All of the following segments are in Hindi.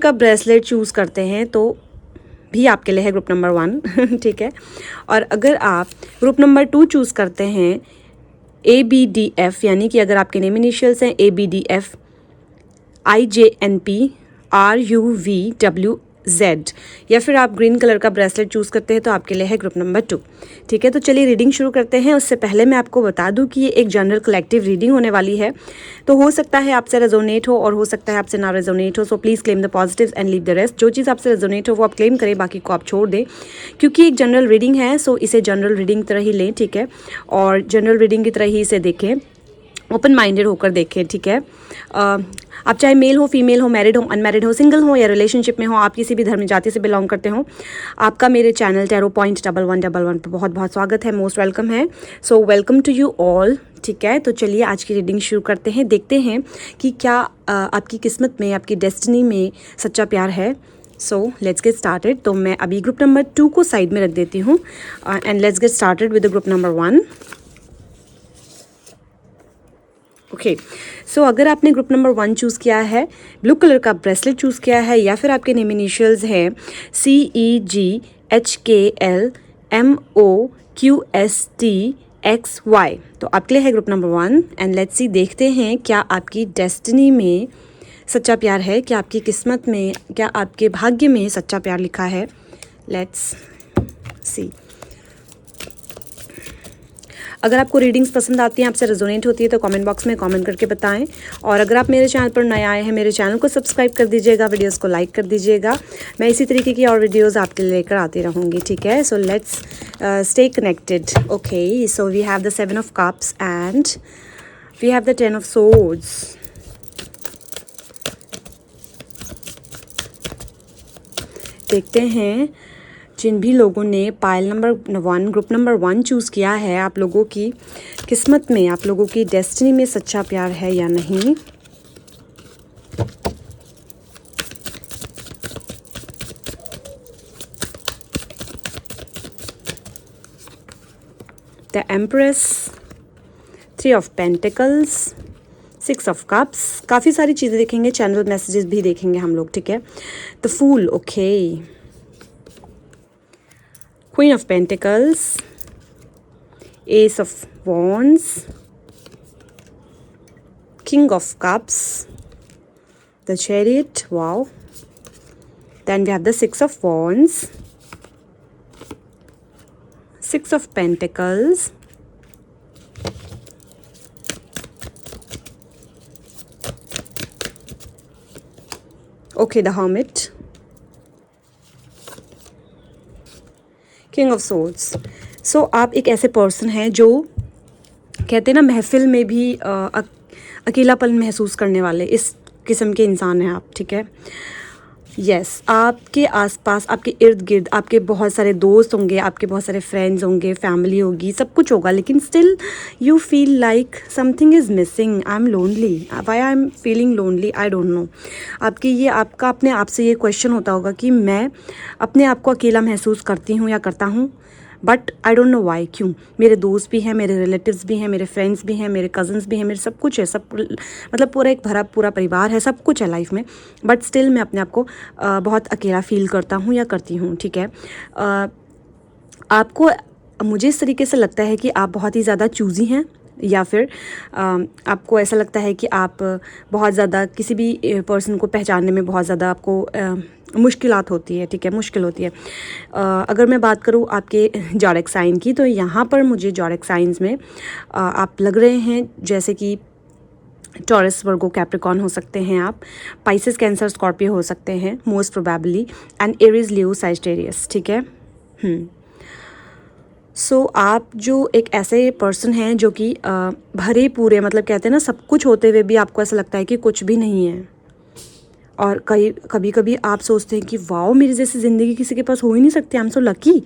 का ब्रेसलेट चूज़ करते हैं तो भी आपके लिए है ग्रुप नंबर 1 ठीक है। और अगर आप ग्रुप नंबर 2 चूज़ करते हैं ABDF, यानी कि अगर आपके नेम इनिशियल्स हैं ABDF IJNP RUVWZ, या फिर आप ग्रीन कलर का ब्रेसलेट चूज़ करते हैं तो आपके लिए है ग्रुप नंबर 2। ठीक है, तो चलिए रीडिंग शुरू करते हैं। उससे पहले मैं आपको बता दूं कि ये एक जनरल कलेक्टिव रीडिंग होने वाली है, तो हो सकता है आपसे रेजोनेट हो और हो सकता है आपसे ना रेजोनेट हो। So please claim the positives and leave the rest. जो चीज़ आपसे रेजोनेट हो वो आप क्लेम करें, बाकी को आप छोड़ दें, क्योंकि एक जनरल रीडिंग है। सो इसे जनरल रीडिंग तरह ही लें, ठीक है, और जनरल रीडिंग की तरह ही इसे देखें, ओपन माइंडेड होकर देखें। ठीक है, आप चाहे मेल हो, फीमेल हो, मैरिड हो, अनमैरिड हो, सिंगल हो या रिलेशनशिप में हो, आप किसी भी धर्म जाति से बिलोंग करते हो, आपका मेरे चैनल टैरो पॉइंट 1111 पर बहुत बहुत स्वागत है, मोस्ट वेलकम है। So welcome to you all. ठीक है, तो चलिए आज की रीडिंग शुरू करते हैं। देखते हैं कि क्या आपकी किस्मत में, आपकी डेस्टिनी में सच्चा प्यार है। So let's get started. तो मैं अभी ग्रुप नंबर 2 को साइड में रख देती हूँ and let's get started with the group number 1। Okay, so अगर आपने ग्रुप नंबर 1 चूज़ किया है, ब्लू कलर का ब्रेसलेट चूज़ किया है, या फिर आपके नेम इनिशियल्स हैं CEGHKLMOQSTXY, तो आपके लिए है group number 1 and let's see, देखते हैं क्या आपकी डेस्टिनी में सच्चा प्यार है, क्या आपकी किस्मत में, क्या आपके भाग्य में सच्चा प्यार लिखा है। Let's see. अगर आपको रीडिंग्स पसंद आती हैं, आपसे रेजोनेट होती है, तो कमेंट बॉक्स में कमेंट करके बताएं। और अगर आप मेरे चैनल पर नए आए हैं, मेरे चैनल को सब्सक्राइब कर दीजिएगा, वीडियोस को लाइक कर दीजिएगा। मैं इसी तरीके की और वीडियोस आपके लिए लेकर आती रहूँगी। ठीक है, so let's stay connected. Okay, so we have the 7 of cups and we have the 10 of swords. देखते हैं जिन भी लोगों ने pile number 1, group number 1 choose किया है, आप लोगों की किस्मत में, आप लोगों की डेस्टिनी में सच्चा प्यार है या नहीं। The empress, 3 of pentacles, 6 of cups. काफ़ी सारी चीज़ें देखेंगे, चैनल मैसेजेस भी देखेंगे हम लोग। ठीक है, the fool, okay, Queen of Pentacles, Ace of Wands, King of Cups, the Chariot, wow. Then we have the 6 of Wands, 6 of Pentacles, okay, the Hermit, king of swords. So आप एक ऐसे पर्सन हैं जो कहते हैं ना, महफिल में भी अकेलापन महसूस करने वाले, इस किस्म के इंसान हैं आप। ठीक है, यस, आपके आसपास, आपके इर्द गिर्द आपके बहुत सारे दोस्त होंगे, आपके बहुत सारे फ्रेंड्स होंगे, फैमिली होगी, सब कुछ होगा, लेकिन still you feel like something is missing. I am lonely, why I am feeling lonely, I don't know. आपका अपने आप से ये क्वेश्चन होता होगा कि मैं अपने आप को अकेला महसूस करती हूँ या करता हूँ, but I don't know why, क्यों। मेरे दोस्त भी हैं, मेरे रिलेटिव्स भी हैं, मेरे फ्रेंड्स भी हैं, मेरे कज़न्स भी हैं, मेरे सब कुछ है, सब मतलब पूरा एक भरा पूरा परिवार है, सब कुछ है लाइफ में, बट स्टिल मैं अपने आप को बहुत अकेला फील करता हूँ या करती हूँ। ठीक है, आपको, मुझे इस तरीके से लगता है कि आप बहुत ही ज़्यादा चूज़ी हैं, या फिर आपको ऐसा लगता है कि आप बहुत ज़्यादा किसी भी पर्सन को पहचानने में बहुत ज़्यादा आपको मुश्किलात होती है। ठीक है, मुश्किल होती है। अगर मैं बात करूँ आपके जोडिएक साइन की, तो यहाँ पर मुझे जोडिएक साइंस में आप लग रहे हैं जैसे कि टॉरस, वर्गो, कैप्रिकॉर्न हो सकते हैं आप, पाइसेस, कैंसर, स्कॉर्पियो हो सकते हैं most probably, and Aries, Leo, Sagittarius. ठीक है, सो आप जो एक ऐसे पर्सन हैं जो कि भरे पूरे, मतलब कहते हैं ना, सब कुछ होते हुए भी आपको ऐसा लगता है कि कुछ भी नहीं है। और कभी कभी आप सोचते हैं कि वाओ, मेरी जैसी ज़िंदगी किसी के पास हो ही नहीं सकती, आई एम सो लकी।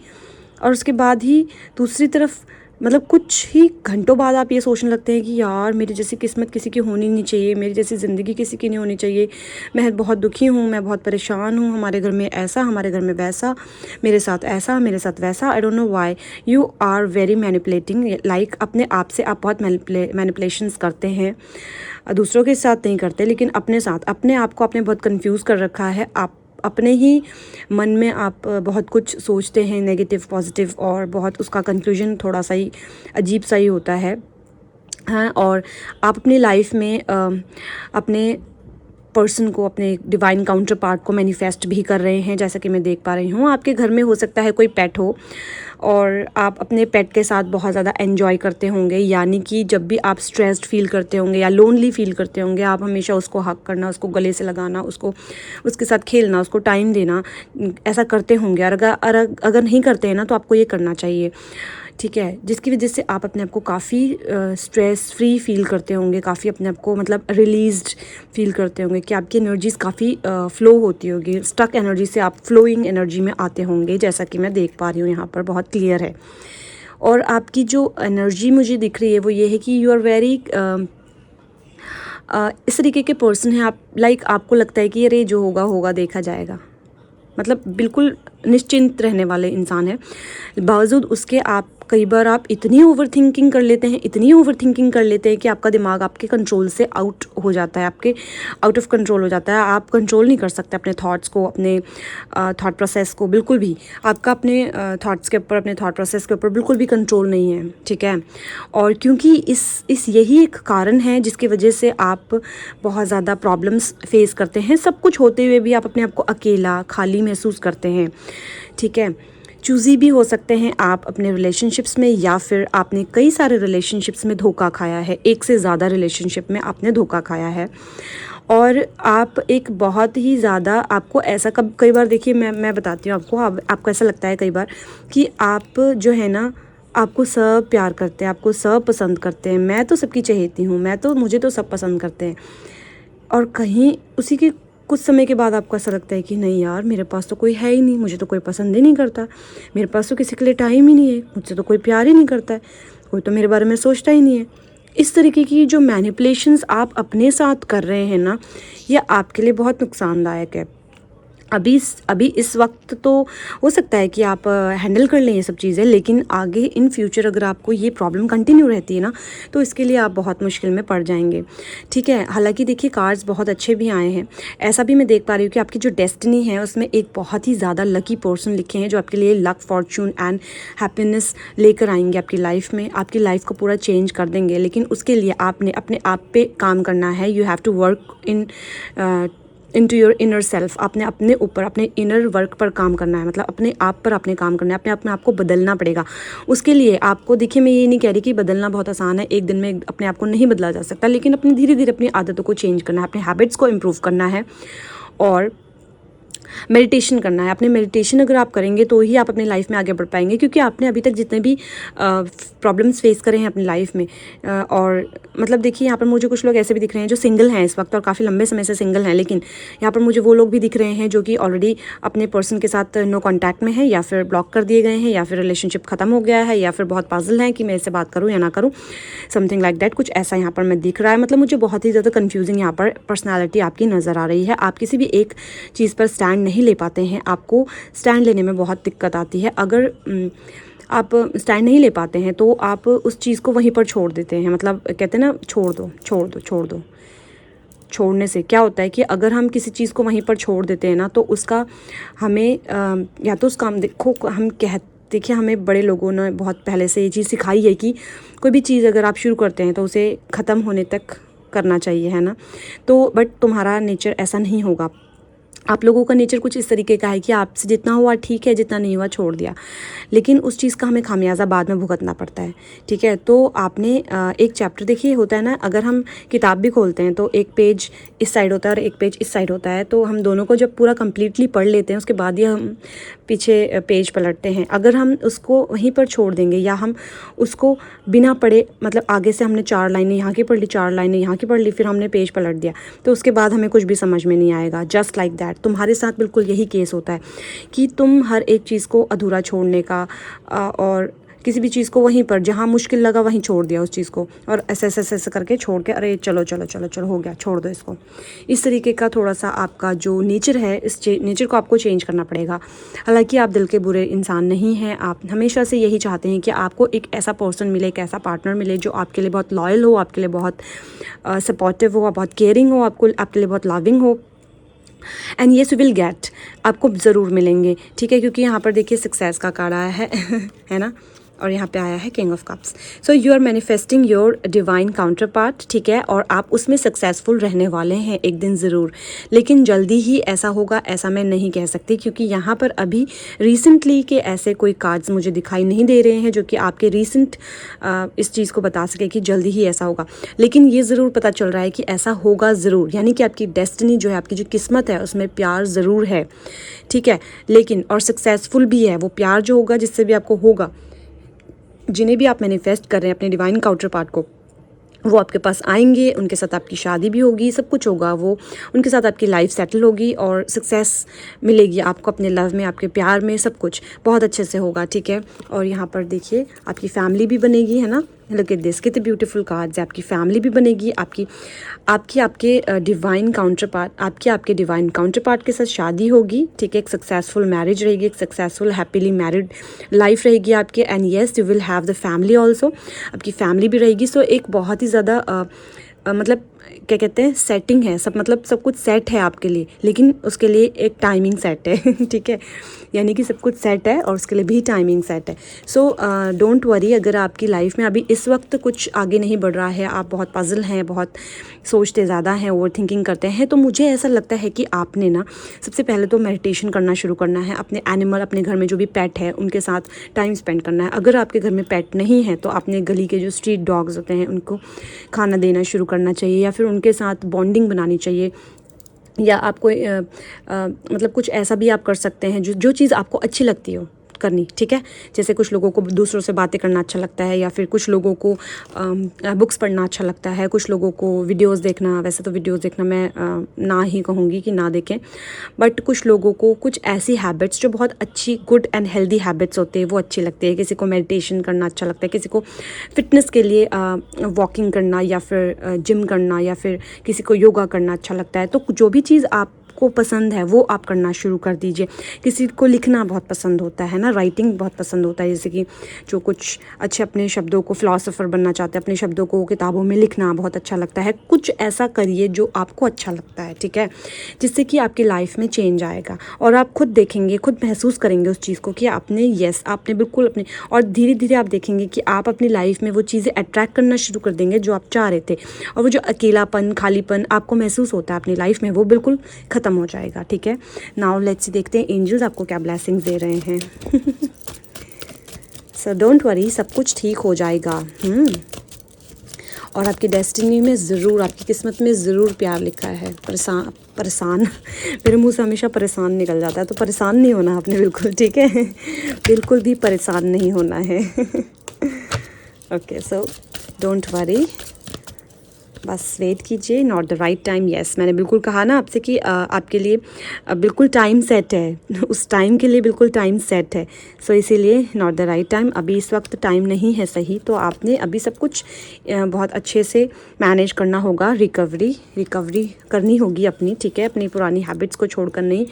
और उसके बाद ही दूसरी तरफ मतलब कुछ ही घंटों बाद आप ये सोचने लगते हैं कि यार मेरी जैसी किस्मत किसी की होनी नहीं चाहिए, मेरी जैसी ज़िंदगी किसी की नहीं होनी चाहिए, मैं बहुत दुखी हूँ, मैं बहुत परेशान हूँ, हमारे घर में ऐसा, हमारे घर में वैसा, मेरे साथ ऐसा, मेरे साथ वैसा। I don't know why you are very manipulating, like अपने आप से आप बहुत मैनिपुलेशंस करते हैं, दूसरों के साथ नहीं करते लेकिन अपने साथ, अपने आप को आपने बहुत कंफ्यूज कर रखा है। आप अपने ही मन में आप बहुत कुछ सोचते हैं नेगेटिव पॉजिटिव, और बहुत उसका कंक्लूजन थोड़ा सा ही अजीब सा ही होता है। हाँ, और आप अपनी लाइफ में अपने पर्सन को, अपने डिवाइन काउंटर पार्ट को मैनिफेस्ट भी कर रहे हैं, जैसा कि मैं देख पा रही हूँ। आपके घर में हो सकता है कोई पेट हो और आप अपने पेट के साथ बहुत ज़्यादा एंजॉय करते होंगे, यानी कि जब भी आप स्ट्रेस्ड फील करते होंगे या लोनली फील करते होंगे, आप हमेशा उसको हग करना, उसको गले से लगाना, उसको उसके साथ खेलना, उसको टाइम देना, ऐसा करते होंगे। और अगर नहीं करते हैं ना तो आपको ये करना चाहिए, ठीक है, जिसकी वजह से आप अपने आप को काफ़ी स्ट्रेस फ्री फील करते होंगे, काफ़ी अपने आप को मतलब रिलीज्ड फील करते होंगे, कि आपकी एनर्जीज़ काफ़ी फ़्लो होती होगी, स्टक एनर्जी से आप फ्लोइंग एनर्जी में आते होंगे, जैसा कि मैं देख पा रही हूँ यहाँ पर बहुत क्लियर है। और आपकी जो एनर्जी मुझे दिख रही है वो ये है कि यू आर वेरी इस तरीके के पर्सन हैं आप, लाइक आपको लगता है कि अरे जो होगा होगा, देखा जाएगा, मतलब बिल्कुल निश्चिंत रहने वाले इंसान है। बावजूद उसके आप कई बार आप इतनी ओवर थिंकिंग कर लेते हैं, इतनी ओवर थिंकिंग कर लेते हैं कि आपका दिमाग आपके कंट्रोल से आउट हो जाता है, आपके आउट ऑफ कंट्रोल हो जाता है। आप कंट्रोल नहीं कर सकते अपने थॉट्स को, अपने थॉट प्रोसेस को, बिल्कुल भी आपका अपने थॉट्स के ऊपर, अपने थॉट प्रोसेस के ऊपर बिल्कुल भी कंट्रोल नहीं है, ठीक है। और क्योंकि इस यही एक कारण है जिसकी वजह से आप बहुत ज़्यादा प्रॉब्लम्स फेस करते हैं। सब कुछ होते हुए भी आप अपने आप को अकेला, खाली महसूस करते हैं, ठीक है। चूज़ी भी हो सकते हैं आप अपने रिलेशनशिप्स में, या फिर आपने कई सारे रिलेशनशिप्स में धोखा खाया है, एक से ज़्यादा रिलेशनशिप में आपने धोखा खाया है। और आप एक बहुत ही ज़्यादा, आपको ऐसा कई बार देखिए, मैं बताती हूँ आपको, आपको ऐसा लगता है कई बार कि आप जो है ना, आपको सब प्यार करते हैं, आपको सब पसंद करते हैं, मैं तो सबकी चहेती हूँ, मुझे तो सब पसंद करते हैं। और कहीं उसी के कुछ समय के बाद आपको ऐसा लगता है कि नहीं यार, मेरे पास तो कोई है ही नहीं, मुझे तो कोई पसंद ही नहीं करता, मेरे पास तो किसी के लिए टाइम ही नहीं है, मुझसे तो कोई प्यार ही नहीं करता है, कोई तो मेरे बारे में सोचता ही नहीं है। इस तरीके की जो मैनिपुलेशंस आप अपने साथ कर रहे हैं ना, ये आपके लिए बहुत नुकसानदायक है। अभी इस वक्त तो हो सकता है कि आप हैंडल कर लें ये सब चीज़ें, लेकिन आगे इन फ्यूचर अगर आपको ये प्रॉब्लम कंटिन्यू रहती है ना, तो इसके लिए आप बहुत मुश्किल में पड़ जाएंगे, ठीक है। हालांकि देखिए, कार्ड्स बहुत अच्छे भी आए हैं, ऐसा भी मैं देख पा रही हूँ कि आपकी जो डेस्टिनी है उसमें एक बहुत ही ज़्यादा लकी पर्सन लिखे हैं, जो आपके लिए लक, फॉर्चून एंड हैप्पीनेस लेकर आएंगे आपकी लाइफ में, आपकी लाइफ को पूरा चेंज कर देंगे। लेकिन उसके लिए आपने अपने आप पे काम करना है। You have to work into your inner self. आपने अपने ऊपर, अपने इनर वर्क पर काम करना है, मतलब अपने आप पर आपने काम करना है, अपने आप में आपको बदलना पड़ेगा। उसके लिए आपको, देखिए, मैं ये नहीं कह रही कि बदलना बहुत आसान है, एक दिन में अपने आप को नहीं बदला जा सकता, लेकिन अपनी धीरे धीरे अपनी आदतों को चेंज करना है, अपने हैबिट्स को इम्प्रूव करना है, और मेडिटेशन करना है। अपने मेडिटेशन अगर आप करेंगे तो ही आप अपनी लाइफ में आगे बढ़ पाएंगे, क्योंकि आपने अभी तक जितने भी प्रॉब्लम्स फेस करे हैं अपनी लाइफ में, और मतलब देखिए, यहाँ पर मुझे कुछ लोग ऐसे भी दिख रहे हैं जो सिंगल हैं इस वक्त, और काफ़ी लंबे समय से सिंगल हैं, लेकिन यहाँ पर मुझे वो लोग भी दिख रहे हैं जो कि ऑलरेडी अपने पर्सन के साथ नो कॉन्टैक्ट में है, या फिर ब्लॉक कर दिए गए हैं, या फिर रिलेशनशिप ख़त्म हो गया है, या फिर बहुत पजल हैं कि मैं इससे बात करूँ या ना करूँ, समथिंग लाइक दैट, कुछ ऐसा यहाँ पर मैं दिख रहा है। मतलब मुझे बहुत ही ज़्यादा कन्फ्यूजिंग यहाँ पर पर्सनैलिटी आपकी नज़र आ रही है। आप किसी भी एक चीज़ पर स्टैंड नहीं ले पाते हैं, आपको स्टैंड लेने में बहुत दिक्कत आती है। अगर आप स्टैंड नहीं ले पाते हैं तो आप उस चीज़ को वहीं पर छोड़ देते हैं, मतलब कहते हैं ना, छोड़ दो छोड़ दो छोड़ दो। छोड़ने से क्या होता है कि अगर हम किसी चीज़ को वहीं पर छोड़ देते हैं ना, तो उसका हमें या तो उसका हम देखिए, हमें बड़े लोगों ने बहुत पहले से ये चीज़ सिखाई है कि कोई भी चीज़ अगर आप शुरू करते हैं तो उसे ख़त्म होने तक करना चाहिए, है ना। तो बट तुम्हारा नेचर ऐसा नहीं होगा। आप लोगों का नेचर कुछ इस तरीके का है कि आपसे जितना हुआ ठीक है, जितना नहीं हुआ छोड़ दिया, लेकिन उस चीज़ का हमें खामियाजा बाद में भुगतना पड़ता है, ठीक है। तो आपने एक चैप्टर, देखिए होता है ना, अगर हम किताब भी खोलते हैं तो एक पेज इस साइड होता है और एक पेज इस साइड होता है, तो हम दोनों को जब पूरा कम्प्लीटली पढ़ लेते हैं उसके बाद ही हम पीछे पेज पलटते हैं। अगर हम उसको वहीं पर छोड़ देंगे, या हम उसको बिना पढ़े, मतलब आगे से हमने 4 लाइनें यहाँ की पढ़ ली, 4 लाइनें यहाँ की पढ़ ली, फिर हमने पेज पलट दिया, तो उसके बाद हमें कुछ भी समझ में नहीं आएगा। जस्ट लाइक दैट तुम्हारे साथ बिल्कुल यही केस होता है कि तुम हर एक चीज़ को अधूरा छोड़ने का और किसी भी चीज़ को वहीं पर जहाँ मुश्किल लगा वहीं छोड़ दिया उस चीज़ को, और ऐसे ऐसे ऐसे करके छोड़ के अरे चलो चलो चलो चलो हो गया, छोड़ दो इसको। इस तरीके का थोड़ा सा आपका जो नेचर है, इस नेचर को आपको चेंज करना पड़ेगा। हालांकि आप दिल के बुरे इंसान नहीं हैं, आप हमेशा से यही चाहते हैं कि आपको एक ऐसा पर्सन मिले, एक ऐसा पार्टनर मिले जो आपके लिए बहुत लॉयल हो, आपके लिए बहुत सपोर्टिव हो, बहुत केयरिंग हो, आपके लिए बहुत लविंग हो। And yes you will gate, आपको ज़रूर मिलेंगे, ठीक है, क्योंकि यहाँ पर देखिए सक्सेस का कार्ड आया है है ना, और यहाँ पे आया है king of cups. So you are manifesting your divine counterpart, ठीक है, और आप उसमें सक्सेसफुल रहने वाले हैं एक दिन ज़रूर, लेकिन जल्दी ही ऐसा होगा ऐसा मैं नहीं कह सकती, क्योंकि यहाँ पर अभी रिसेंटली के ऐसे कोई कार्ड्स मुझे दिखाई नहीं दे रहे हैं जो कि आपके रिसेंट इस चीज़ को बता सके कि जल्दी ही ऐसा होगा। लेकिन ये ज़रूर पता चल रहा है कि ऐसा होगा ज़रूर, यानी कि आपकी डेस्टिनी जो है, आपकी जो किस्मत है उसमें प्यार ज़रूर है, ठीक है, लेकिन और सक्सेसफुल भी है वो प्यार जो होगा, जिससे भी आपको होगा, जिन्हें भी आप मैनिफेस्ट कर रहे हैं अपने डिवाइन काउंटर पार्ट को, वो आपके पास आएंगे, उनके साथ आपकी शादी भी होगी, सब कुछ होगा, वो उनके साथ आपकी लाइफ सेटल होगी और सक्सेस मिलेगी आपको अपने लव में, आपके प्यार में, सब कुछ बहुत अच्छे से होगा, ठीक है। और यहाँ पर देखिए आपकी फैमिली भी बनेगी, है ना, लुक एट दिस, कितने ब्यूटीफुल कार्ड्स है। आपकी फैमिली भी बनेगी, आपके डिवाइन काउंटर पार्ट, आपके डिवाइन काउंटर पार्ट के साथ शादी होगी, ठीक है, एक सक्सेसफुल मैरिज रहेगी, एक सक्सेसफुल हैप्पीली मैरिड लाइफ रहेगी आपके। And yes you will have the family also, आपकी फैमिली भी रहेगी। सो एक बहुत ही ज़्यादा मतलब क्या कहते हैं, सेटिंग है सब, मतलब सब कुछ सेट है आपके लिए, लेकिन उसके लिए एक टाइमिंग सेट है ठीक है, यानी कि सब कुछ सेट है और उसके लिए भी टाइमिंग सेट है। सो डोंट वरी, अगर आपकी लाइफ में अभी इस वक्त कुछ आगे नहीं बढ़ रहा है, आप बहुत पजल हैं, बहुत सोचते ज़्यादा हैं, ओवर थिंकिंग करते हैं, तो मुझे ऐसा लगता है कि आपने ना सबसे पहले तो मेडिटेशन करना शुरू करना है, अपने एनिमल, अपने घर में जो भी पेट है उनके साथ टाइम स्पेंड करना है। अगर आपके घर में पेट नहीं है तो आपने गली के जो स्ट्रीट डॉग्स होते हैं उनको खाना देना शुरू करना चाहिए, या फिर उनके साथ बॉन्डिंग बनानी चाहिए, या आपको मतलब कुछ ऐसा भी आप कर सकते हैं जो चीज़ आपको अच्छी लगती हो करनी, ठीक है। जैसे कुछ लोगों को दूसरों से बातें करना अच्छा लगता है, या फिर कुछ लोगों को बुक्स पढ़ना अच्छा लगता है, कुछ लोगों को वीडियोस देखना, वैसे तो वीडियोस देखना मैं ना ही कहूँगी कि ना देखें, बट कुछ लोगों को कुछ ऐसी हैबिट्स जो बहुत अच्छी गुड एंड हेल्दी हैबिट्स होते हैं वो अच्छी लगती है। किसी को मेडिटेशन करना अच्छा लगता है, किसी को फिटनेस के लिए वॉकिंग करना, या फिर जिम करना, या फिर किसी को योगा करना अच्छा लगता है। तो जो भी चीज़ आपको पसंद है वो आप करना शुरू कर दीजिए। किसी को लिखना बहुत पसंद होता है ना, राइटिंग बहुत पसंद होता है, जैसे कि जो कुछ अच्छे अपने शब्दों को, फिलोसोफर बनना चाहते हैं, अपने शब्दों को किताबों में लिखना बहुत अच्छा लगता है। कुछ ऐसा करिए जो आपको अच्छा लगता है, ठीक है, जिससे कि आपकी लाइफ में चेंज आएगा और आप खुद देखेंगे, खुद महसूस करेंगे उस चीज़ को कि आपने बिल्कुल अपने, और धीरे धीरे आप देखेंगे कि आप अपनी लाइफ में वो चीज़ें अट्रैक्ट करना शुरू कर देंगे जो आप चाह रहे थे, और वो जो अकेलापन, खालीपन आपको महसूस होता है अपनी लाइफ में, वो बिल्कुल ख़त्म हो जाएगा, ठीक है। नाउ लेट्स देखते हैं एंजल्स आपको क्या ब्लेसिंग्स दे रहे हैं सो डोंट वरी, सब कुछ ठीक हो जाएगा। और आपकी डेस्टिनी में ज़रूर, आपकी किस्मत में ज़रूर प्यार लिखा है। परेशान मेरे मुंह से हमेशा परेशान निकल जाता है, तो परेशान नहीं होना आपने बिल्कुल, ठीक है बिल्कुल भी परेशान नहीं होना है ओके, सो डोंट वरी, बस वेट कीजिए। Not the right time, yes, मैंने बिल्कुल कहा ना आपसे कि आपके लिए बिल्कुल टाइम सेट है उस टाइम के लिए बिल्कुल टाइम सेट है। सो इसीलिए नॉट द राइट टाइम, अभी इस वक्त टाइम नहीं है सही, तो आपने अभी सब कुछ बहुत अच्छे से मैनेज करना होगा, रिकवरी करनी होगी अपनी, ठीक है, अपनी पुरानी हैबिट्स को छोड़कर नई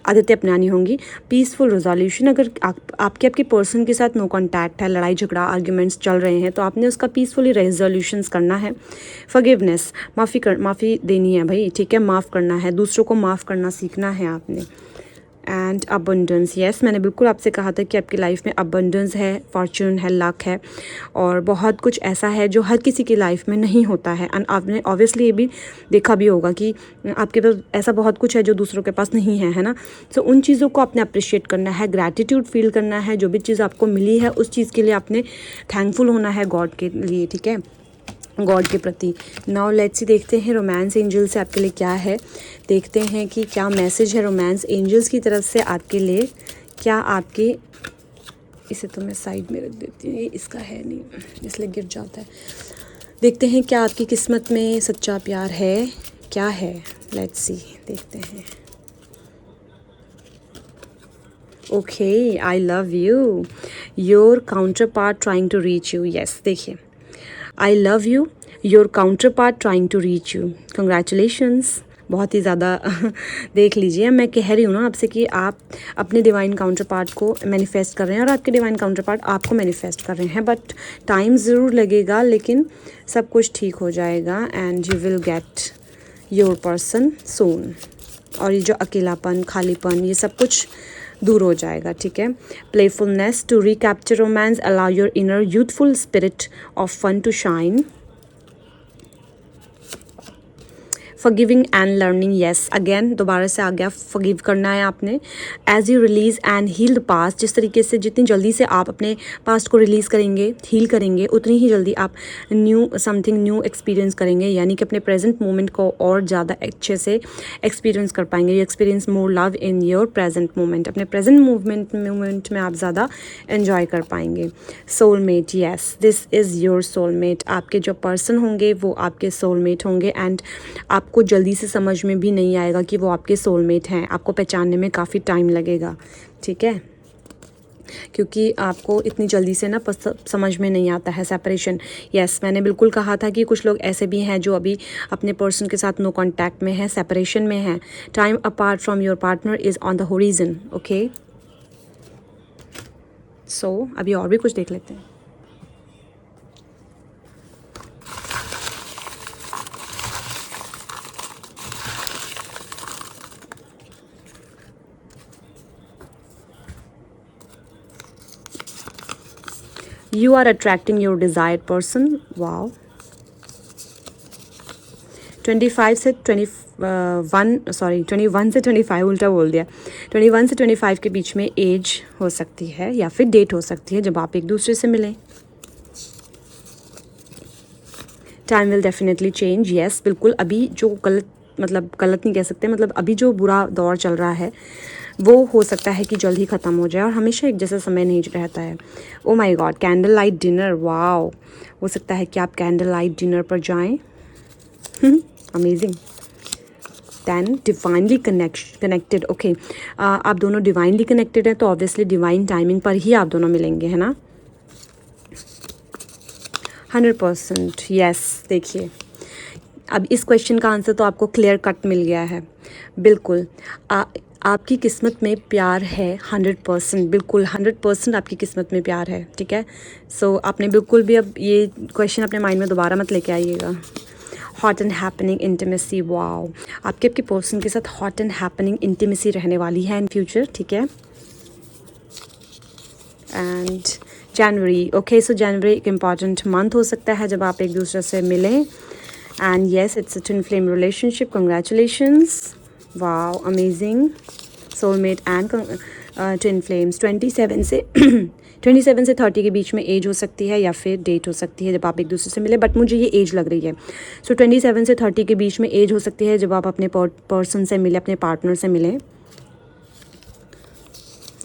आदतें अपनानी होंगी। पीसफुल रेजोल्यूशन, अगर आपके पर्सन के साथ नो कॉन्टैक्ट है, लड़ाई झगड़ा आर्ग्यूमेंट्स चल रहे हैं, तो आपने उसका पीसफुली रेजोल्यूशंस करना है। फॉरगिवनेस, माफ़ी देनी है भाई, ठीक है, माफ़ करना है, दूसरों को माफ़ करना सीखना है आपने। एंड अबंडेंस, यस, मैंने बिल्कुल आपसे कहा था कि आपकी लाइफ में अबंडेंस है, फॉर्चून है, लक है, और बहुत कुछ ऐसा है जो हर किसी की लाइफ में नहीं होता है। एंड आपने ऑब्वियसली ये भी देखा भी होगा कि आपके पास ऐसा बहुत कुछ है जो दूसरों के पास नहीं है, है ना। सो उन चीज़ों को आपने अप्रिशिएट करना है, ग्रैटिट्यूड फील करना है, जो भी चीज़ आपको मिली है उस चीज़ के लिए आपने थैंकफुल होना है गॉड के लिए, ठीक है, गॉड के प्रति। नाउ लेट्स सी, देखते हैं रोमांस एंजल से आपके लिए क्या है, देखते हैं कि क्या मैसेज है रोमांस एंजल्स की तरफ से आपके लिए। क्या आपके, इसे तो मैं साइड में रख देती हूँ, ये इसका है नहीं इसलिए गिर जाता है। देखते हैं क्या आपकी किस्मत में सच्चा प्यार है, क्या है, लेट्स सी, देखते हैं। Okay, I love you, your counterpart trying to reach you. Yes, देखिए, I love you, your counterpart trying to reach you. Congratulations, बहुत ही ज़्यादा देख लीजिए, मैं कह रही हूँ ना आपसे कि आप अपने डिवाइन काउंटर पार्ट को मैनिफेस्ट कर रहे हैं और आपके डिवाइन काउंटर पार्ट आपको मैनिफेस्ट कर रहे हैं, बट टाइम ज़रूर लगेगा, लेकिन सब कुछ ठीक हो जाएगा and you will get your person soon. और ये जो अकेलापन, खालीपन, ये सब कुछ दूर हो जाएगा, ठीक है। Playfulness to recapture romance, allow your inner youthful spirit of fun to shine. Forgiving and learning, yes, again दोबारा से आ गया, फॉरगिव करना है आपने। As you release and heal the past, जिस तरीके से, जितनी जल्दी से आप अपने पास्ट को रिलीज़ करेंगे, हील करेंगे, उतनी ही जल्दी आप समथिंग न्यू एक्सपीरियंस करेंगे, यानी कि अपने प्रेजेंट मोमेंट को और ज़्यादा अच्छे से एक्सपीरियंस कर पाएंगे। You experience more love in your present moment, अपने प्रेजेंट मोमेंट में आप ज़्यादा एन्जॉय कर पाएंगे। Soulmate, yes, this is your soulmate, आपके जो पर्सन होंगे वो आपके सोलमेट होंगे एंड आपको जल्दी से समझ में भी नहीं आएगा कि वो आपके सोलमेट हैं, आपको पहचानने में काफ़ी टाइम लगेगा, ठीक है, क्योंकि आपको इतनी जल्दी से ना समझ में नहीं आता है सेपरेशन। यस, मैंने बिल्कुल कहा था कि कुछ लोग ऐसे भी हैं जो अभी अपने पर्सन के साथ नो कांटेक्ट में है, सेपरेशन में है। Time apart from your partner is on the horizon, okay. So अभी और भी कुछ देख लेते हैं। You are attracting your desired person. Wow. 21 से 25 उल्टा बोल दिया। 21 से 25 के बीच में एज हो सकती है या फिर डेट हो सकती है जब आप एक दूसरे से मिलें। Time will definitely change, yes, बिल्कुल। अभी जो गलत नहीं कह सकते, मतलब अभी जो बुरा दौर चल रहा है वो हो सकता है कि जल्द ही ख़त्म हो जाए, और हमेशा एक जैसा समय नहीं रहता है। ओ my God, candle light dinner, wow, हो सकता है कि आप कैंडल लाइट डिनर पर जाएं। Amazing. Then divinely connected, okay, आप दोनों डिवाइनली कनेक्टेड हैं तो ऑब्वियसली डिवाइन टाइमिंग पर ही आप दोनों मिलेंगे, है ना। 100%, यस। देखिए, अब इस क्वेश्चन का आंसर तो आपको क्लियर कट मिल गया है, बिल्कुल। आपकी किस्मत में प्यार है 100%, बिल्कुल 100% आपकी किस्मत में प्यार है, ठीक है। सो आपने बिल्कुल भी अब ये क्वेश्चन अपने माइंड में दोबारा मत लेके आइएगा। Hot and happening intimacy, wow, आपके पर्सन के साथ हॉट एंड हैपनिंग इंटीमेसी रहने वाली है इन फ्यूचर, ठीक है। एंड जनवरी, ओके, सो जनवरी एक इम्पॉर्टेंट मंथ हो सकता है जब आप एक दूसरे से मिलें। And yes, it's a twin flame relationship, congratulations, wow, amazing, soulmate and twin flames. 27 से 30 के बीच में एज हो सकती है या फिर डेट हो सकती है जब आप एक दूसरे से मिले, बट मुझे ये एज लग रही है। सो 27 से 30 के बीच में एज हो सकती है जब आप अपने पर्सन से मिले, अपने पार्टनर से मिलें।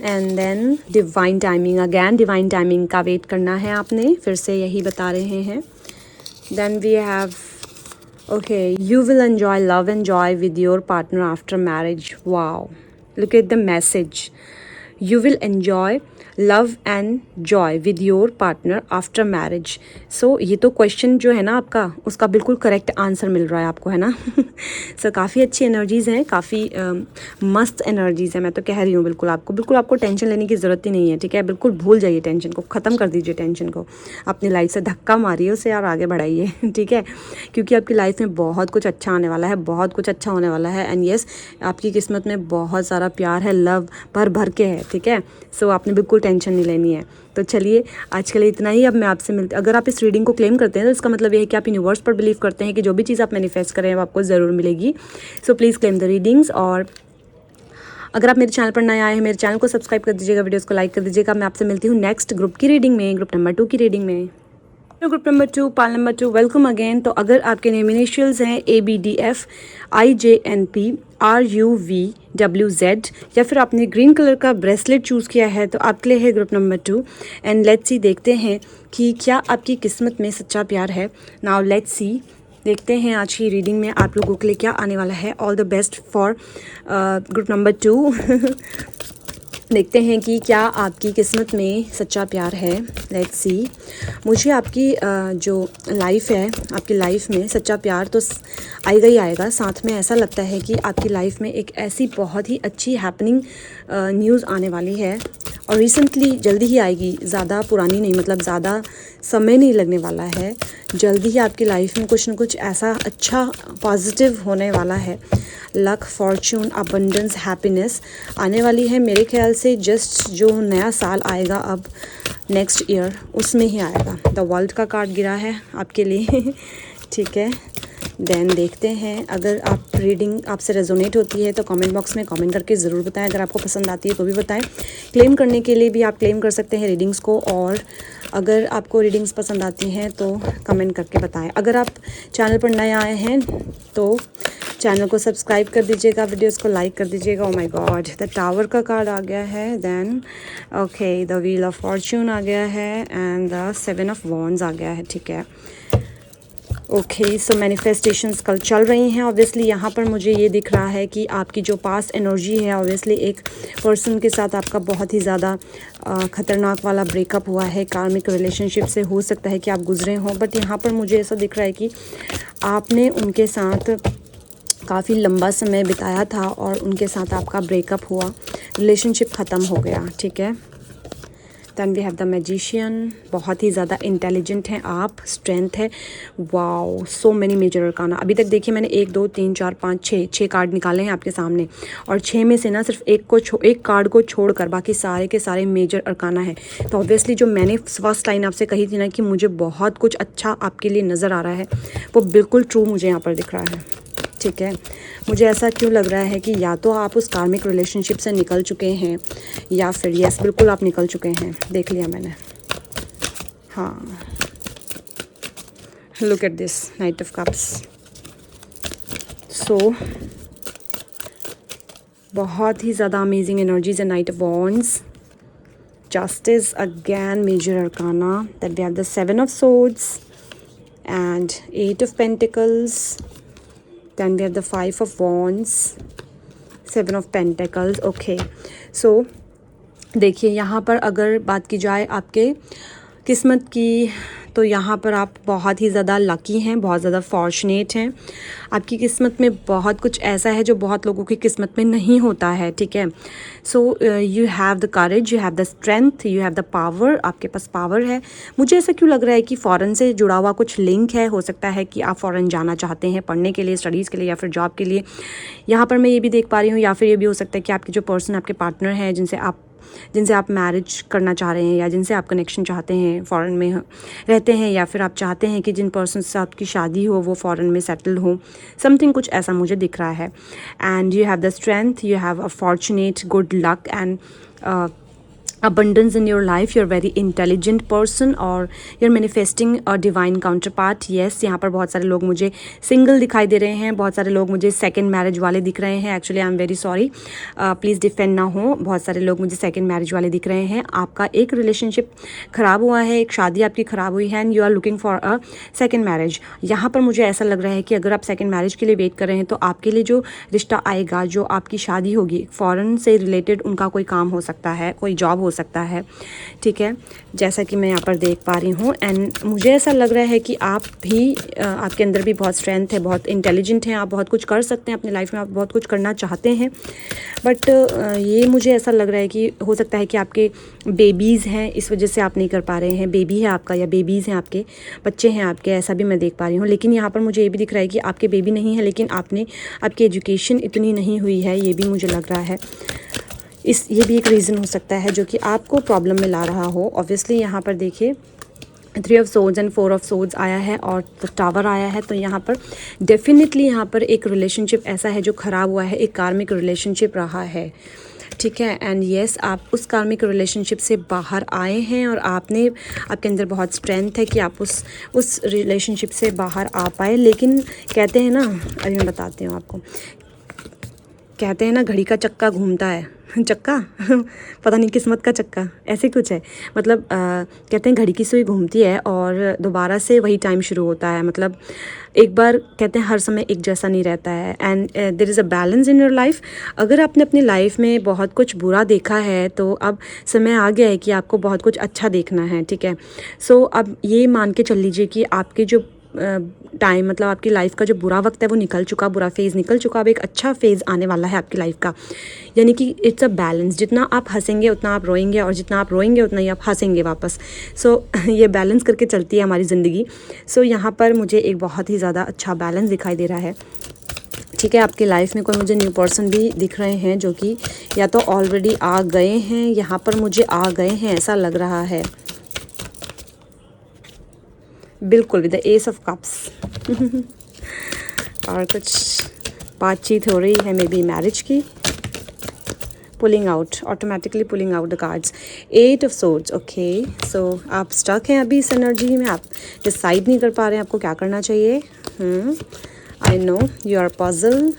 And then divine timing, again divine timing का वेट करना है आपने, फिर से यही बता रहे हैं। Then we have, okay, you will enjoy love and joy with your partner after marriage. Wow, look at the message. You will enjoy love and joy with your partner after marriage. So ये तो क्वेश्चन जो है ना आपका, उसका बिल्कुल करेक्ट आंसर मिल रहा है आपको, है ना। सो काफ़ी अच्छी एनर्जीज़ हैं, काफ़ी मस्त एनर्जीज़ हैं, मैं तो कह रही हूँ। बिल्कुल आपको टेंशन लेने की ज़रूरत ही नहीं है, ठीक है। बिल्कुल भूल जाइए टेंशन को, ख़त्म कर दीजिए टेंशन को, अपनी लाइफ से धक्का मारिए उसे और आगे बढ़ाइए, ठीक है, क्योंकि आपकी लाइफ में बहुत कुछ अच्छा आने वाला है, बहुत कुछ अच्छा होने वाला है। एंड येस, आपकी किस्मत में बहुत सारा प्यार है, लव भर भर के है, ठीक है। सो आपने बिल्कुल टेंशन नहीं लेनी है। तो चलिए, आज के लिए इतना ही। अब मैं आपसे मिलती, अगर आप इस रीडिंग को क्लेम करते हैं तो इसका मतलब ये है कि आप यूनिवर्स पर बिलीव करते हैं कि जो भी चीज़ आप मैनिफेस्ट करें वो आपको ज़रूर मिलेगी। So please claim the readings. और अगर आप मेरे चैनल पर नए आए हैं, मेरे चैनल को सब्सक्राइब कर दीजिएगा, वीडियोस को लाइक कर दीजिएगा। मैं आपसे मिलती हूँ नेक्स्ट ग्रुप की रीडिंग में, ग्रुप नंबर 2 की रीडिंग में। ग्रुप नंबर 2, पाल नंबर 2, वेलकम अगेन। तो अगर आपके नेम इनिशियल्स हैं ABDF IJNP RUVWZ या फिर आपने ग्रीन कलर का ब्रेसलेट चूज़ किया है तो आपके लिए है group number 2। And let's see, देखते हैं कि क्या आपकी किस्मत में सच्चा प्यार है। नाउ लेट्स सी, देखते हैं आज की रीडिंग में आप लोगों के लिए क्या आने वाला है। All the best for group number 2। देखते हैं कि क्या आपकी किस्मत में सच्चा प्यार है। Let's see. मुझे आपकी जो लाइफ है, आपकी लाइफ में सच्चा प्यार तो आएगा ही आएगा। साथ में ऐसा लगता है कि आपकी लाइफ में एक ऐसी बहुत ही अच्छी हैपनिंग न्यूज़ आने वाली है और रिसेंटली जल्दी ही आएगी, ज़्यादा पुरानी नहीं, मतलब ज़्यादा समय नहीं लगने वाला है। जल्दी ही आपकी लाइफ में कुछ न कुछ ऐसा अच्छा पॉजिटिव होने वाला है। लक, फॉर्च्यून, अबंडेंस, हैप्पीनेस आने वाली है। मेरे ख्याल से जस्ट जो नया साल आएगा अब नेक्स्ट ईयर, उसमें ही आएगा। द वर्ल्ड का कार्ड गिरा है आपके लिए ठीक है। देन देखते हैं, अगर आप रीडिंग आपसे रेजोनेट होती है तो कमेंट बॉक्स में कमेंट करके ज़रूर बताएं। अगर आपको पसंद आती है तो भी बताएं। क्लेम करने के लिए भी आप क्लेम कर सकते हैं रीडिंग्स को, और अगर आपको रीडिंग्स पसंद आती हैं तो कमेंट करके बताएं। अगर आप चैनल पर नए आए हैं तो चैनल को सब्सक्राइब कर दीजिएगा, वीडियोस को लाइक कर दीजिएगा। Oh my God, the tower का कार्ड आ गया है। Then okay, the wheel of fortune आ गया है एंड द 7 ऑफ वॉन्ड्स आ गया है। ठीक है, ओके। सो मैनिफेस्टेशंस कल चल रही हैं। ऑब्वियसली यहाँ पर मुझे ये दिख रहा है कि आपकी जो पास्ट एनर्जी है, ऑब्वियसली एक पर्सन के साथ आपका बहुत ही ज़्यादा ख़तरनाक वाला ब्रेकअप हुआ है। कार्मिक रिलेशनशिप से हो सकता है कि आप गुजरे हों, बट यहाँ पर मुझे ऐसा दिख रहा है कि आपने उनके साथ काफ़ी लंबा समय बिताया था और उनके साथ आपका ब्रेकअप हुआ, रिलेशनशिप ख़त्म हो गया। ठीक है। Then we have the magician. बहुत ही ज़्यादा इंटेलिजेंट हैं आप, स्ट्रेंथ है। Wow, so many major arcana. अभी तक देखिए मैंने 1 2 3 4 5 6 कार्ड निकाले हैं आपके सामने, और 6 में से ना सिर्फ एक कार्ड को छोड़कर बाकी सारे के सारे मेजर अरकाना है। तो ऑब्वियसली जो मैंने फर्स्ट लाइन आपसे कही थी ना कि मुझे बहुत कुछ अच्छा आपके लिए नज़र आ रहा है, वो बिल्कुल ट्रू मुझे यहाँ पर दिख रहा है। ठीक है, मुझे ऐसा क्यों लग रहा है कि या तो आप उस कार्मिक रिलेशनशिप से निकल चुके हैं या फिर यस, बिल्कुल आप निकल चुके हैं। देख लिया मैंने। हाँ, look at this knight of cups. So बहुत ही ज़्यादा अमेजिंग एनर्जीज है। Knight of wands, justice again, major arcana. That we have the 7 of swords and 8 of pentacles. Then we have the 5 of wands, 7 of pentacles. Okay, so देखिए यहाँ पर अगर बात की जाए आपके किस्मत की, तो यहाँ पर आप बहुत ही ज़्यादा लकी हैं, बहुत ज़्यादा फॉर्चुनेट हैं। आपकी किस्मत में बहुत कुछ ऐसा है जो बहुत लोगों की किस्मत में नहीं होता है। ठीक है, so you have the courage, you have the strength, you have the power. आपके पास पावर है। मुझे ऐसा क्यों लग रहा है कि फ़ॉरेन से जुड़ा हुआ कुछ लिंक है। हो सकता है कि आप फ़ॉरेन जाना चाहते हैं पढ़ने के लिए, स्टडीज़ के लिए या फिर जॉब के लिए। यहाँ पर मैं ये भी देख पा रही हूँ, या फिर ये भी हो सकता है कि आपके जो पर्सन, आपके पार्टनर हैं, जिनसे आप मैरिज करना चाह रहे हैं या जिनसे आप कनेक्शन चाहते हैं, फ़ॉरेन में रहते हैं, या फिर आप चाहते हैं कि जिन पर्सन से आपकी शादी हो वो फ़ॉरेन में सेटल हो। समथिंग कुछ ऐसा मुझे दिख रहा है। And you have the strength, you have a fortunate good luck and abundance in your life. You're very intelligent person और you're manifesting a divine counterpart. yes, यहाँ पर बहुत सारे लोग मुझे सिंगल दिखाई दे रहे हैं, बहुत सारे लोग मुझे सेकंड मैरिज वाले दिख रहे हैं। Actually I am very sorry, please defend ना हो। बहुत सारे लोग मुझे सेकंड मैरिज वाले दिख रहे हैं। आपका एक रिलेशनशिप ख़राब हुआ है, एक शादी आपकी ख़राब हुई है and you are looking for a second marriage. यहाँ पर मुझे ऐसा लग रहा है कि अगर आप सेकेंड मैरिज के लिए वेट कर रहे हैं तो आपके लिए जो रिश्ता आएगा, जो आपकी शादी होगी, फ़ॉरेन से रिलेटेड उनका कोई काम हो सकता है, कोई जॉब हो सकता है। ठीक है, जैसा कि मैं यहाँ पर देख पा रही हूँ। एंड मुझे ऐसा लग रहा है कि आप भी आपके अंदर भी बहुत स्ट्रेंथ है, बहुत इंटेलिजेंट हैं, आप बहुत कुछ कर सकते हैं अपनी लाइफ में, आप बहुत कुछ करना चाहते हैं। बट ये मुझे ऐसा लग रहा है कि हो सकता है कि आपके बेबीज़ हैं, इस वजह से आप नहीं कर पा रहे हैं। बेबी है आपका या बेबीज़ हैं आपके, बच्चे हैं आपके, ऐसा भी मैं देख पा रही हूँ। लेकिन यहाँ पर मुझे ये भी दिख रहा है कि आपके बेबी नहीं है, लेकिन आपकी एजुकेशन इतनी नहीं हुई है, ये भी मुझे लग रहा है। ये भी एक रीज़न हो सकता है जो कि आपको प्रॉब्लम में ला रहा हो। ऑब्वियसली यहाँ पर देखिए 3 of swords and 4 of swords आया है और द टावर आया है। तो यहाँ पर डेफिनेटली यहाँ पर एक रिलेशनशिप ऐसा है जो ख़राब हुआ है, एक कार्मिक रिलेशनशिप रहा है। ठीक है, एंड येस, आप उस कार्मिक रिलेशनशिप से बाहर आए हैं और आपके अंदर बहुत स्ट्रेंथ है कि आप उस रिलेशनशिप से बाहर आ पाए। लेकिन कहते हैं ना, अभी मैं बताती हूँ आपको, कहते हैं ना घड़ी का चक्का घूमता है चक्का पता नहीं, किस्मत का चक्का, ऐसे कुछ है। मतलब कहते हैं घड़ी की सुई घूमती है और दोबारा से वही टाइम शुरू होता है। मतलब एक बार कहते हैं हर समय एक जैसा नहीं रहता है। And there is a balance in your life. अगर आपने अपनी लाइफ में बहुत कुछ बुरा देखा है तो अब समय आ गया है कि आपको बहुत कुछ अच्छा देखना है, ठीक है। सो अब ये मान के चल लीजिए कि आपके जो टाइम, मतलब आपकी लाइफ का जो बुरा वक्त है वो निकल चुका, बुरा फेज़ निकल चुका, अब एक अच्छा फेज़ आने वाला है आपकी लाइफ का। यानी कि इट्स अ बैलेंस, जितना आप हंसेंगे उतना आप रोएंगे और जितना आप रोएंगे उतना ही आप हंसेंगे वापस। सो ये बैलेंस करके चलती है हमारी ज़िंदगी। सो यहाँ पर मुझे एक बहुत ही ज़्यादा अच्छा बैलेंस दिखाई दे रहा है, ठीक है। आपकी लाइफ में कोई मुझे न्यू पर्सन भी दिख रहे हैं जो कि या तो ऑलरेडी आ गए हैं, यहाँ पर मुझे आ गए हैं ऐसा लग रहा है, बिल्कुल with the ace of cups और कुछ बातचीत हो रही है मे बी मैरिज की। Pulling out, automatically pulling out the cards, 8 of swords. Okay, so आप स्टक हैं अभी इस एनर्जी में, आप डिसाइड नहीं कर पा रहे हैं आपको क्या करना चाहिए। I know you are puzzle,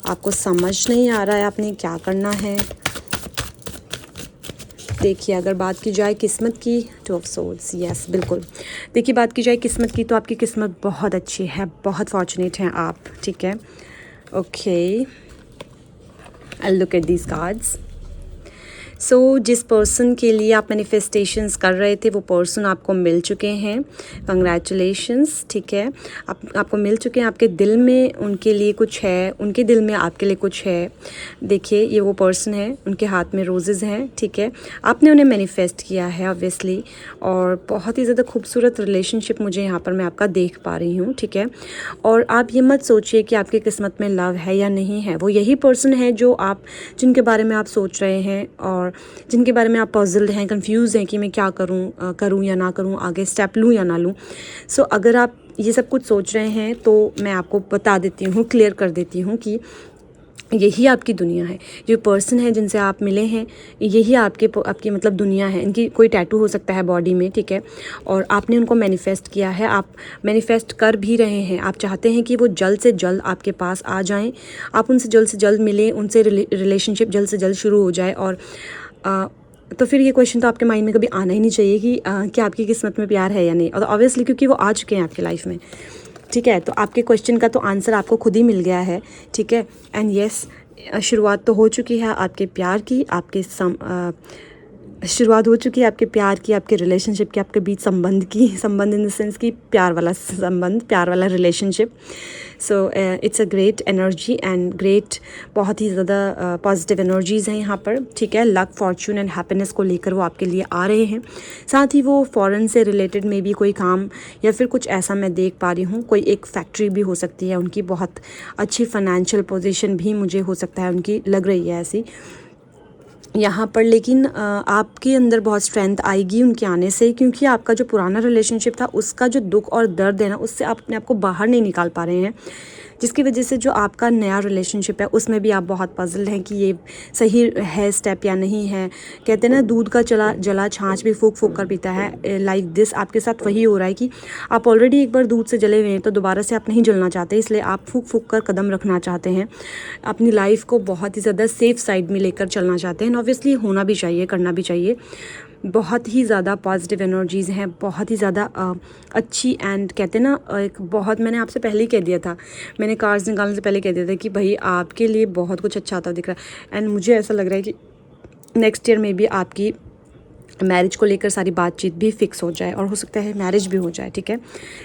आपको समझ नहीं आ रहा है आपने क्या करना है। देखिए अगर बात की जाए किस्मत की, 2 ऑफ सोर्ड्स, यस बिल्कुल। देखिए बात की जाए किस्मत की तो आपकी किस्मत बहुत अच्छी है, बहुत फॉर्चुनेट हैं आप, ठीक है। Okay, I look at these cards. So जिस पर्सन के लिए आप मैनिफेस्टेशंस कर रहे थे वो पर्सन आपको मिल चुके हैं, कंग्रेचुलेशंस, ठीक है। आपको मिल चुके हैं, आपके दिल में उनके लिए कुछ है, उनके दिल में आपके लिए कुछ है। देखिए ये वो पर्सन है, उनके हाथ में रोजेज़ हैं, ठीक है। आपने उन्हें मैनिफेस्ट किया है ऑब्वियसली, और बहुत ही ज़्यादा खूबसूरत रिलेशनशिप मुझे यहाँ पर मैं आपका देख पा रही हूँ, ठीक है। और आप ये मत सोचिए कि आपकी किस्मत में लव है या नहीं है, वो यही पर्सन है जो आप, जिनके बारे में आप सोच रहे हैं और जिनके बारे में आप पज़ल्ड हैं, कंफ्यूज हैं कि मैं क्या करूं, करूं या ना करूं, आगे स्टेप लूं या ना लूं। सो अगर आप ये सब कुछ सोच रहे हैं तो मैं आपको बता देती हूँ, क्लियर कर देती हूँ कि यही आपकी दुनिया है। जो पर्सन है जिनसे आप मिले हैं यही आपकी मतलब दुनिया है। इनकी कोई टैटू हो सकता है बॉडी में, ठीक है, और आपने उनको मैनिफेस्ट किया है, आप मैनिफेस्ट कर भी रहे हैं। आप चाहते हैं कि वो जल्द से जल्द आपके पास आ जाएं, आप उनसे जल्द से जल्द मिलें, उनसे रिलेशनशिप जल्द से जल्द शुरू हो जाए। और तो फिर ये क्वेश्चन तो आपके माइंड में कभी आना ही नहीं चाहिए कि क्या आपकी किस्मत में प्यार है या नहीं, और ऑब्वियसली क्योंकि वो आ चुके हैं आपकी लाइफ में, ठीक है। तो आपके क्वेश्चन का तो आंसर आपको खुद ही मिल गया है, ठीक है। एंड यस, शुरुआत तो हो चुकी है आपके प्यार की, शुरुआत हो चुकी है आपके प्यार की, आपके रिलेशनशिप की, आपके बीच संबंध इन द सेंस की प्यार वाला संबंध, प्यार वाला relationship. So it's a great energy and great, बहुत ही ज़्यादा पॉजिटिव एनर्जीज़ हैं यहाँ पर, ठीक है। लक, फॉर्चून एंड हैप्पीनेस को लेकर वो आपके लिए आ रहे हैं। साथ ही वो फॉरेन से रिलेटेड में भी कोई काम या फिर कुछ ऐसा मैं देख पा रही हूँ, कोई एक फैक्ट्री भी हो सकती है उनकी, बहुत अच्छी फाइनेंशियल पोजीशन भी मुझे हो सकता है उनकी, लग रही है ऐसी यहाँ पर। लेकिन आपके अंदर बहुत स्ट्रेंथ आएगी उनके आने से, क्योंकि आपका जो पुराना रिलेशनशिप था उसका जो दुख और दर्द है ना, उससे आप अपने आप को बाहर नहीं निकाल पा रहे हैं, जिसकी वजह से जो आपका नया रिलेशनशिप है उसमें भी आप बहुत पजल हैं कि ये सही है स्टेप या नहीं है। कहते हैं ना दूध का जला छाछ भी फूक फूक कर पीता है, लाइक दिस आपके साथ वही हो रहा है कि आप ऑलरेडी एक बार दूध से जले हुए हैं तो दोबारा से आप नहीं जलना चाहते, इसलिए आप फूक फूक कर कदम रखना चाहते हैं, अपनी लाइफ को बहुत ही ज़्यादा सेफ साइड में लेकर चलना चाहते हैं। ऑब्वियसली होना भी चाहिए, करना भी चाहिए। बहुत ही ज़्यादा पॉजिटिव एनर्जीज़ हैं, बहुत ही ज़्यादा अच्छी। एंड कहते हैं ना एक बहुत, मैंने आपसे पहले ही कह दिया था, मैंने कार्ड्स निकालने से पहले कह दिया था कि भाई आपके लिए बहुत कुछ अच्छा आता दिख रहा है। एंड मुझे ऐसा लग रहा है कि नेक्स्ट ईयर में भी आपकी मैरिज को लेकर सारी बातचीत भी फिक्स हो जाए और हो सकता है मैरिज भी हो जाए, ठीक है।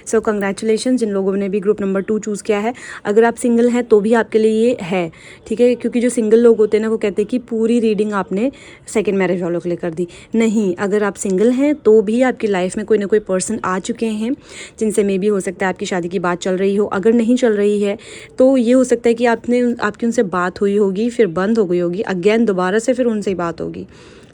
सो कंग्रेचुलेशन जिन लोगों ने भी ग्रुप नंबर 2 चूज़ किया है। अगर आप सिंगल हैं तो भी आपके लिए ये है, ठीक है, क्योंकि जो सिंगल लोग होते हैं ना वो कहते हैं कि पूरी रीडिंग आपने सेकंड मैरिज वालों के लिए कर दी। नहीं, अगर आप सिंगल हैं तो भी आपकी लाइफ में कोई ना कोई पर्सन आ चुके हैं जिनसे मे भी हो सकता है आपकी शादी की बात चल रही हो। अगर नहीं चल रही है तो ये हो सकता है कि आपकी उनसे बात हुई होगी, फिर बंद हो गई होगी, अगेन दोबारा से फिर उनसे ही बात होगी,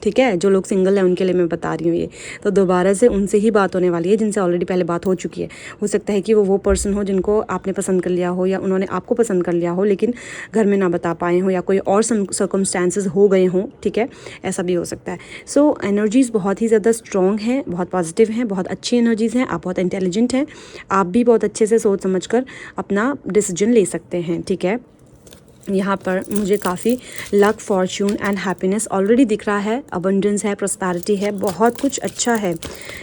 ठीक है। जो लोग सिंगल हैं उनके लिए मैं बता रही हूँ ये, तो दोबारा से उनसे ही बात होने वाली है जिनसे ऑलरेडी पहले बात हो चुकी है। हो सकता है कि वो पर्सन हो जिनको आपने पसंद कर लिया हो या उन्होंने आपको पसंद कर लिया हो लेकिन घर में ना बता पाए हो, या कोई और सर्कमस्टेंसेस हो गए हों, ठीक है, ऐसा भी हो सकता है। सो एनर्जीज़ बहुत ही ज़्यादा स्ट्रॉन्ग हैं, बहुत पॉजिटिव हैं, बहुत अच्छी एनर्जीज़ हैं, आप बहुत इंटेलिजेंट हैं, आप भी बहुत अच्छे से सोच समझ कर अपना डिसीजन ले सकते हैं, ठीक है। यहाँ पर मुझे काफ़ी luck, Fortune and happiness already दिख रहा है, अबंडेंस है, प्रॉस्पेरिटी है, बहुत कुछ अच्छा है,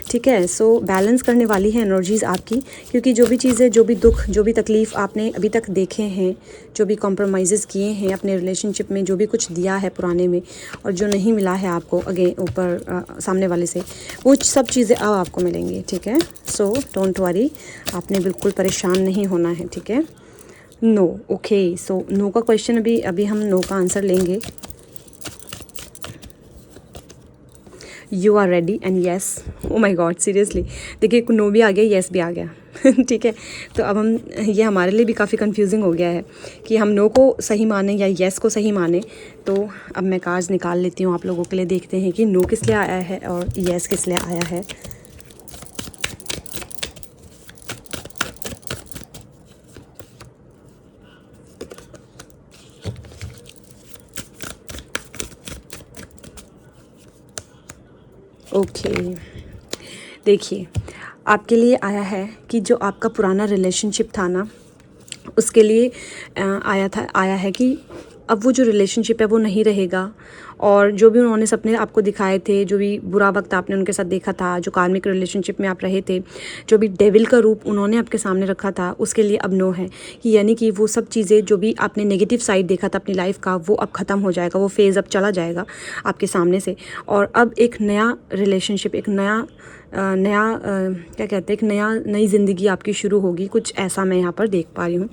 ठीक है। सो बैलेंस करने वाली है एनर्जीज़ आपकी, क्योंकि जो भी चीज़ें, जो भी दुख, जो भी तकलीफ़ आपने अभी तक देखे हैं, जो भी कॉम्प्रोमाइज़ किए हैं अपने रिलेशनशिप में, जो भी कुछ दिया है पुराने में और जो नहीं मिला है आपको ऊपर सामने वाले से, वो सब चीज़ें अब आपको मिलेंगी, ठीक है। सो डोंट वरी, आपने बिल्कुल परेशान नहीं होना है, ठीक है। No, okay. सो नो का क्वेश्चन अभी हम नो का आंसर लेंगे। You are ready and yes. Oh my god, seriously देखिए, नो भी आ गया, येस भी आ गया ठीक है। तो अब हम, ये हमारे लिए भी काफ़ी कंफ्यूजिंग हो गया है कि हम नो को सही माने या येस को सही माने। तो अब मैं कार्ड्स निकाल लेती हूँ आप लोगों के लिए, देखते हैं कि नो किस लिए आया है और येस किस लिए आया है। ओके, देखिए आपके लिए आया है कि जो आपका पुराना रिलेशनशिप था ना, उसके लिए आया है कि अब वो जो रिलेशनशिप है वो नहीं रहेगा, और जो भी उन्होंने सपने आपको दिखाए थे, जो भी बुरा वक्त आपने उनके साथ देखा था, जो कार्मिक रिलेशनशिप में आप रहे थे, जो भी डेविल का रूप उन्होंने आपके सामने रखा था, उसके लिए अब नो है कि यानी कि वो सब चीज़ें, जो भी आपने नेगेटिव साइड देखा था अपनी लाइफ का, वो अब ख़त्म हो जाएगा, वो फेज़ अब चला जाएगा आपके सामने से, और अब एक नया रिलेशनशिप, एक नया क्या कहते हैं, एक नई ज़िंदगी आपकी शुरू होगी, कुछ ऐसा मैं यहाँ पर देख पा रही हूँ।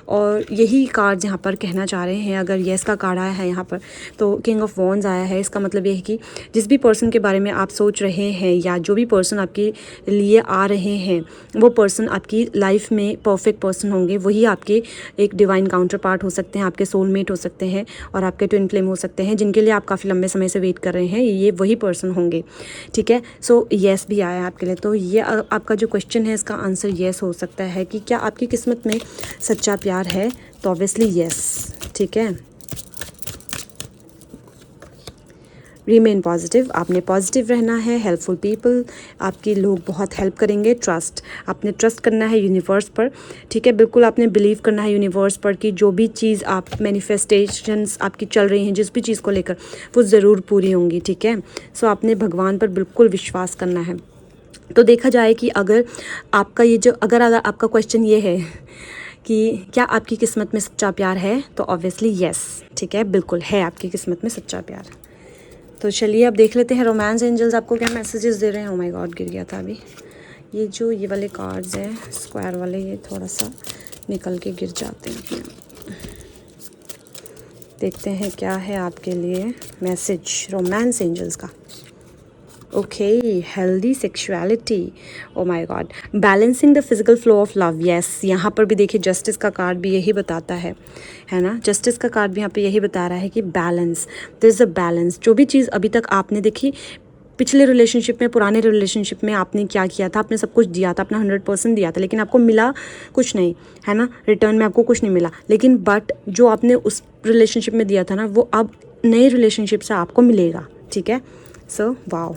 और यही कार्ड यहाँ पर कहना चाह रहे हैं। अगर येस का कार्ड आया है यहाँ पर, तो किंग ऑफ वॉन्ड्स आया है। इसका मतलब ये है कि जिस भी पर्सन के बारे में आप सोच रहे हैं, या जो भी पर्सन आपके लिए आ रहे हैं, वो पर्सन आपकी लाइफ में परफेक्ट पर्सन होंगे। वही आपके एक डिवाइन काउंटर पार्ट हो सकते हैं, आपके सोलमेट हो सकते हैं, और आपके ट्विन फ्लेम हो सकते हैं, जिनके लिए आप काफ़ी लंबे समय से वेट कर रहे हैं। ये वही पर्सन होंगे, ठीक है। सो येस भी आया है आपके लिए। तो ये आपका जो क्वेश्चन है, इसका आंसर येस हो सकता है कि क्या आपकी किस्मत में सच्चा प्यार है, तो ऑब्वियसली येस, ठीक है। रिमेन पॉजिटिव, आपने पॉजिटिव रहना है। हेल्पफुल पीपल, आपके लोग बहुत हेल्प करेंगे। ट्रस्ट, आपने ट्रस्ट करना है यूनिवर्स पर, ठीक है। बिल्कुल आपने बिलीव करना है यूनिवर्स पर कि जो भी चीज़ आप मैनिफेस्टेशंस आपकी चल रही हैं, जिस भी चीज़ को लेकर, वो ज़रूर पूरी होंगी, ठीक है। सो आपने भगवान पर बिल्कुल विश्वास करना है। तो देखा जाए कि अगर आपका ये जो अगर आपका क्वेश्चन ये है कि क्या आपकी किस्मत में सच्चा प्यार है, तो ऑब्वियसली येस, ठीक है, बिल्कुल है आपकी किस्मत में सच्चा प्यार। तो चलिए अब देख लेते हैं रोमांस एंजल्स आपको क्या मैसेजेस दे रहे हैं। ओ माय गॉड, गिर गया था अभी। ये वाले कार्ड्स हैं स्क्वायर वाले, ये थोड़ा सा निकल के गिर जाते हैं अपने आप। देखते हैं क्या है आपके लिए मैसेज रोमांस एंजल्स का। Okay, healthy sexuality, O my God, balancing the physical flow of love, yes. यहाँ पर भी देखिए जस्टिस का कार्ड भी यही बताता है ना। जस्टिस का कार्ड भी यहाँ पे यही बता रहा है कि balance, this is a balance. जो भी चीज़ अभी तक आपने देखी पिछले रिलेशनशिप में, पुराने रिलेशनशिप में, आपने क्या किया था, आपने सब कुछ दिया था, अपना 100% दिया था, लेकिन आपको मिला कुछ नहीं, है ना। रिटर्न में आपको कुछ नहीं मिला, लेकिन बट जो आपने उस रिलेशनशिप में दिया था ना, वो अब नए रिलेशनशिप से आपको मिलेगा, ठीक है। सो वाओ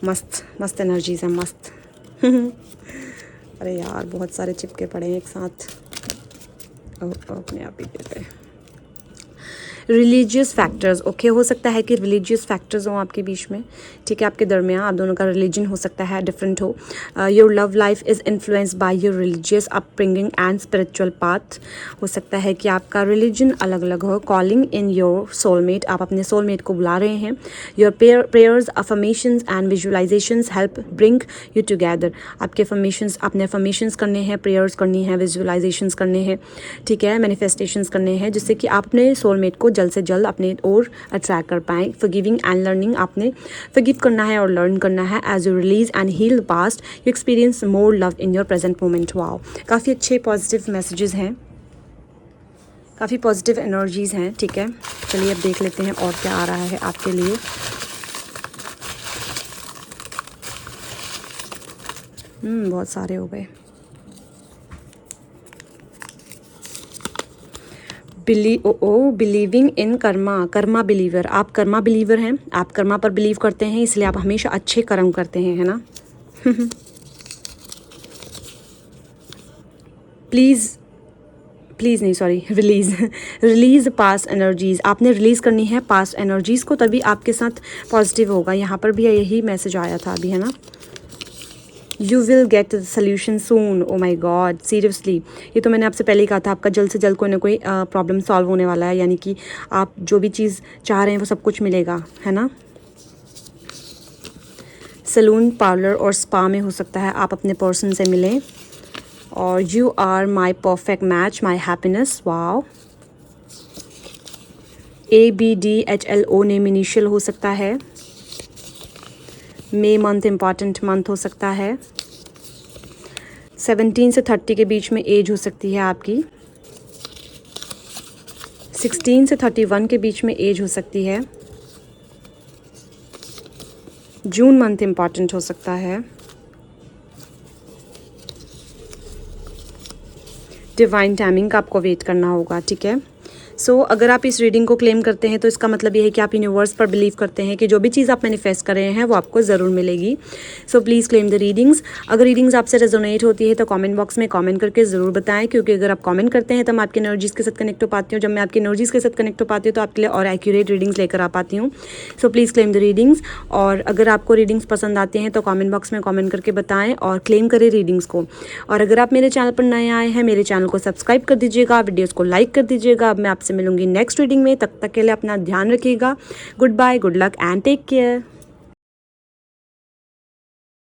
मस्त मस्त एनर्जीज है, मस्त अरे यार बहुत सारे चिपके पड़े हैं एक साथ, अपने आप ही गिर गए। रिलीजियस फैक्टर्स, ओके, हो सकता है कि रिलीजियस फैक्टर्स हों आपके बीच में, ठीक है। आपके दरमियान आप दोनों का रिलीजन हो सकता है डिफरेंट हो। Your love life is influenced by your religious upbringing and spiritual path. हो सकता है कि आपका रिलीजन अलग अलग हो। कॉलिंग इन योर सोलमेट, आप अपने सोलमेट को बुला रहे हैं। Your prayers, affirmations and visualisations help bring you together. आपके अफर्मेशंस, आपने अफर्मेशंस करने हैं, प्रेयर्स करनी है, विजुअलाइजेशंस करने हैं, ठीक है, मैनिफेस्टेशंस करने हैं, जिससे कि आप अपने सोलमेट को जल्द से जल्द अपने ओर अट्रैक्ट कर पाएँ। फॉरगिविंग एंड लर्निंग, आपने फॉरगिव करना है और लर्न करना है। As you release and heal the past, you experience more love in your present moment. Wow, काफ़ी अच्छे पॉजिटिव मैसेजेस हैं, काफ़ी पॉजिटिव एनर्जीज़ हैं, ठीक है। चलिए अब देख लेते हैं और क्या आ रहा है आपके लिए। बहुत सारे हो गए। Believing in Karma, Karma believer, आप कर्मा बिलीवर हैं, आप कर्मा पर बिलीव करते हैं, इसलिए आप हमेशा अच्छे कर्म करते हैं, है ना प्लीज़ प्लीज़ नहीं, सॉरी, रिलीज़ पास्ट एनर्जीज़, आपने रिलीज़ करनी है पास्ट एनर्जीज़ को, तभी आपके साथ पॉजिटिव होगा। यहाँ पर भी यही मैसेज आया था अभी, है ना। You will get the solution soon. Oh my god, seriously, ये तो मैंने आपसे पहले ही कहा था, आपका जल्द से जल्द कोई ना कोई प्रॉब्लम सॉल्व होने वाला है, यानी कि आप जो भी चीज़ चाह रहे हैं वो सब कुछ मिलेगा, है ना। सैलून, पार्लर और स्पा में हो सकता है आप अपने पर्सन से मिलें। और you are my perfect match, my happiness, wow. ABDHLO name initial हो सकता है। मई मंथ इम्पॉर्टेंट मंथ हो सकता है। 17 से 30 के बीच में एज हो सकती है आपकी। 16 से 31 के बीच में एज हो सकती है। जून मंथ इम्पॉर्टेंट हो सकता है। डिवाइन टाइमिंग का आपको वेट करना होगा, ठीक है। सो अगर आप इस रीडिंग को क्लेम करते हैं तो इसका मतलब ये है कि आप यूनिवर्स पर बिलीव करते हैं कि जो भी चीज़ आप मैनिफेस्ट कर रहे हैं वो आपको ज़रूर मिलेगी। So please claim the readings. अगर रीडिंग्स आपसे रेजोनेट होती है तो कमेंट बॉक्स में कमेंट करके ज़रूर बताएं, क्योंकि अगर आप कमेंट करते हैं तो मैं आपकी एनर्जीज़ के साथ कनेक्ट हो पाती हूँ। जब मैं आपकी एनर्जीज़ के साथ कनेक्ट हो पाती हूँ तो आपके लिए और एक्यूरेट रीडिंग्स लेकर आ पाती हूँ। So please claim the readings. और अगर आपको रीडिंग्स पसंद आती हैं तो कमेंट बॉक्स में कमेंट करके बताएं और क्लेम करें रीडिंग्स को। और अगर आप मेरे चैनल पर नए आए हैं, मेरे चैनल को सब्सक्राइब कर दीजिएगा, वीडियोज़ को लाइक कर दीजिएगा। अब मैं आपसे मिलूंगी नेक्स्ट रीडिंग में, तब तक के लिए अपना ध्यान रखिएगा। Goodbye, good luck and take care.